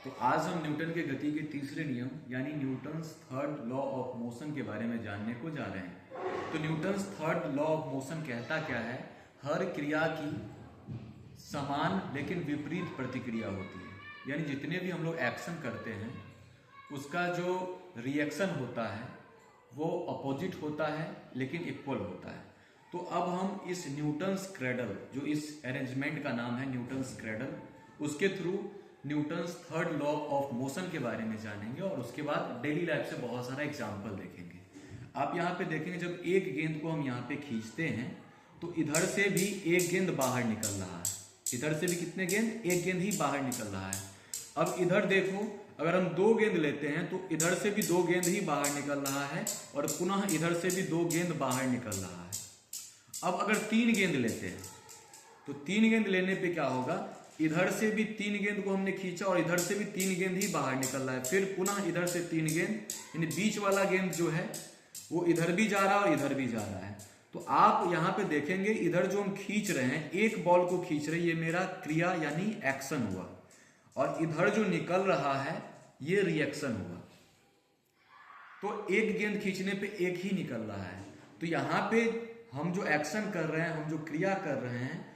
तो आज हम न्यूटन के गति के तीसरे नियम यानी Newton's third law of motion के बारे में जानने को जा रहे हैं। तो Newton's third law of motion कहता क्या है? हर क्रिया की समान लेकिन विपरीत प्रतिक्रिया होती है। यानी जितने भी हम लोग एक्शन करते हैं उसका जो रिएक्शन होता है वो अपोजिट होता है लेकिन इक्वल होता है। तो अब हम इस न्यूटन्स क्रेडल, जो इस अरेंजमेंट का नाम है न्यूटन्स क्रेडल, उसके through Newton's third law of motion के बारे में जानेंगे और उसके बाद डेली लाइफ से बहुत सारा एग्जाम्पल देखेंगे। आप यहाँ पे देखेंगे जब एक गेंद को हम यहाँ पे खींचते हैं तो इधर से भी एक गेंद बाहर निकल रहा है, इधर से भी कितने गेंद? एक गेंद ही बाहर निकल रहा है। अब इधर देखो, अगर हम दो गेंद लेते हैं तो इधर से भी दो गेंद ही बाहर निकल रहा है और पुनः इधर से भी दो गेंद बाहर निकल रहा है। अब अगर तीन गेंद लेते हैं तो तीन गेंद लेने पे क्या होगा? इधर से भी तीन गेंद को हमने खींचा और इधर से भी तीन गेंद ही बाहर निकल रहा है, फिर पुनः इधर से तीन गेंद, यानी बीच वाला गेंद जो है वो इधर भी जा रहा है और इधर भी जा रहा है। तो आप यहाँ पे देखेंगे इधर जो हम खींच रहे हैं, एक बॉल को खींच रहे हैं, ये मेरा क्रिया यानी एक्शन हुआ, और इधर जो निकल रहा है ये रिएक्शन हुआ। तो एक गेंद खींचने पे एक ही निकल रहा है। तो यहाँ पे हम जो एक्शन कर रहे हैं, हम जो क्रिया कर रहे हैं,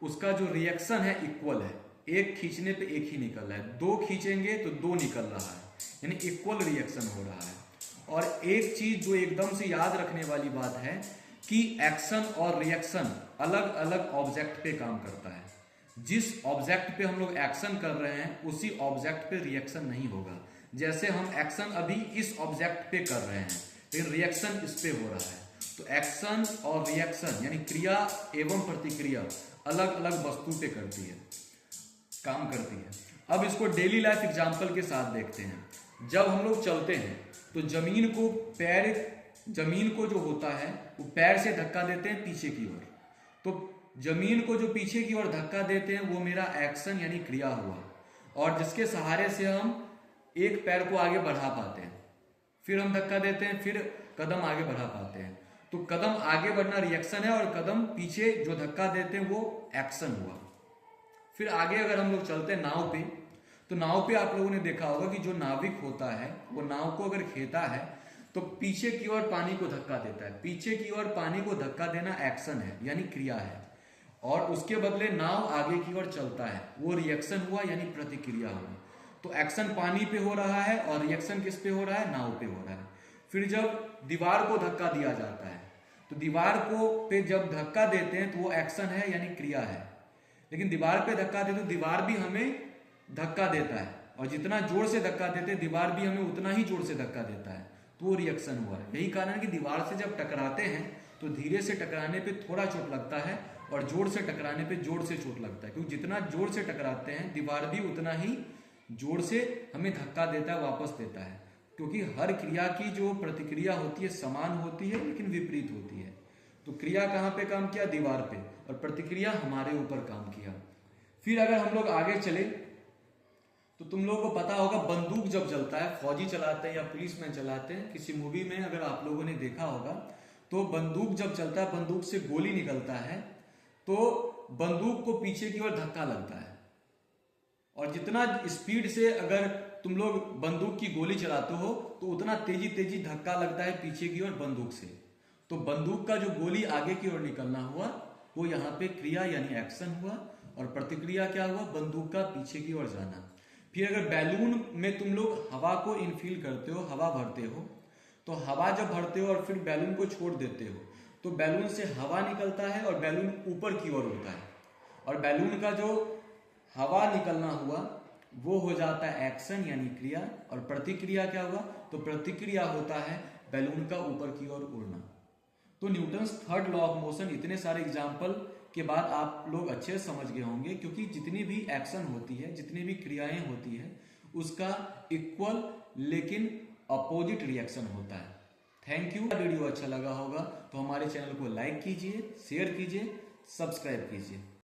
उसका जो रिएक्शन है इक्वल है। एक खींचने पे एक ही निकल रहा है, दो खींचेंगे तो दो निकल रहा है, यानी इक्वल रिएक्शन हो रहा है। और एक चीज जो एकदम से याद रखने वाली बात है कि एक्शन और रिएक्शन अलग अलग ऑब्जेक्ट पे काम करता है। जिस ऑब्जेक्ट पे हम लोग एक्शन कर रहे हैं उसी ऑब्जेक्ट पे रिएक्शन नहीं होगा। जैसे हम एक्शन अभी इस ऑब्जेक्ट पे कर रहे हैं लेकिन रिएक्शन इस पे हो रहा है। तो एक्शन और रिएक्शन यानी क्रिया एवं प्रतिक्रिया अलग अलग वस्तु पे करती है, काम करती है। अब इसको डेली लाइफ एग्जांपल के साथ देखते हैं। जब हम लोग चलते हैं तो जमीन को जो होता है वो पैर से धक्का देते हैं पीछे की ओर। तो जमीन को जो पीछे की ओर धक्का देते हैं वो मेरा एक्शन यानी क्रिया हुआ, और जिसके सहारे से हम एक पैर को आगे बढ़ा पाते हैं, फिर हम धक्का देते हैं, फिर कदम आगे बढ़ा पाते हैं। तो कदम आगे बढ़ना रिएक्शन है और कदम पीछे जो धक्का देते हैं वो एक्शन हुआ। फिर आगे अगर हम लोग चलते हैं नाव पे, तो नाव पे आप लोगों ने देखा होगा कि जो नाविक होता है वो नाव को अगर खेता है तो पीछे की ओर पानी को धक्का देता है। पीछे की ओर पानी को धक्का देना एक्शन है यानी क्रिया है, और उसके बदले नाव आगे की ओर चलता है, वो रिएक्शन हुआ यानी प्रतिक्रिया हुआ। तो एक्शन पानी पे हो रहा है और रिएक्शन किस पे हो रहा है? नाव पे हो रहा है। फिर जब दीवार को धक्का दिया जाता है तो दीवार को पे जब धक्का देते हैं तो वो एक्शन है यानी क्रिया है, लेकिन दीवार पे धक्का देते तो दीवार भी हमें धक्का देता है, और जितना जोर से धक्का देते हैं दीवार भी हमें उतना ही जोर से धक्का देता है, तो वो रिएक्शन हुआ है। यही कारण है कि दीवार से जब टकराते हैं तो धीरे से टकराने पे थोड़ा चोट लगता है और जोर से टकराने पे जोर से चोट लगता है, क्योंकि जितना जोर से टकराते हैं दीवार भी उतना ही जोर से हमें धक्का देता है, वापस देता है। क्योंकि हर क्रिया की जो प्रतिक्रिया होती है समान होती है लेकिन विपरीत होती है। तो क्रिया कहाँ पे काम किया? दीवार पे, और प्रतिक्रिया हमारे ऊपर काम किया। फिर अगर हम लोग आगे चले तो तुम लोगों को पता होगा बंदूक जब चलता है, फौजी चलाते हैं या पुलिस मैन चलाते हैं, किसी मूवी में अगर आप लोगों ने देखा होगा तो बंदूक जब चलता है, बंदूक से गोली निकलता है तो बंदूक को पीछे की ओर धक्का लगता है, और जितना स्पीड से अगर तुम लोग बंदूक की गोली चलाते हो तो उतना तेजी तेजी धक्का लगता है पीछे की ओर बंदूक से। तो बंदूक का जो गोली आगे की ओर निकलना हुआ वो यहाँ पे क्रिया यानी एक्शन हुआ, और प्रतिक्रिया क्या हुआ? बंदूक का पीछे की ओर जाना। फिर अगर बैलून में तुम लोग हवा को इनफिल करते हो, हवा भरते हो, तो हवा जब भरते हो और फिर बैलून को छोड़ देते हो तो बैलून से हवा निकलता है और बैलून ऊपर की ओर होता है, और बैलून का जो हवा निकलना हुआ वो हो जाता है एक्शन यानी क्रिया, और प्रतिक्रिया क्या हुआ? तो प्रतिक्रिया होता है बैलून का ऊपर की ओर उड़ना। तो Newton's third law of motion इतने सारे एग्जाम्पल के बाद आप लोग अच्छे से समझ गए होंगे, क्योंकि जितनी भी एक्शन होती है, जितनी भी क्रियाएं होती है, उसका इक्वल लेकिन अपोजिट रिएक्शन होता है। Thank you. वीडियो अच्छा लगा होगा तो हमारे चैनल को लाइक कीजिए, शेयर कीजिए, सब्सक्राइब कीजिए।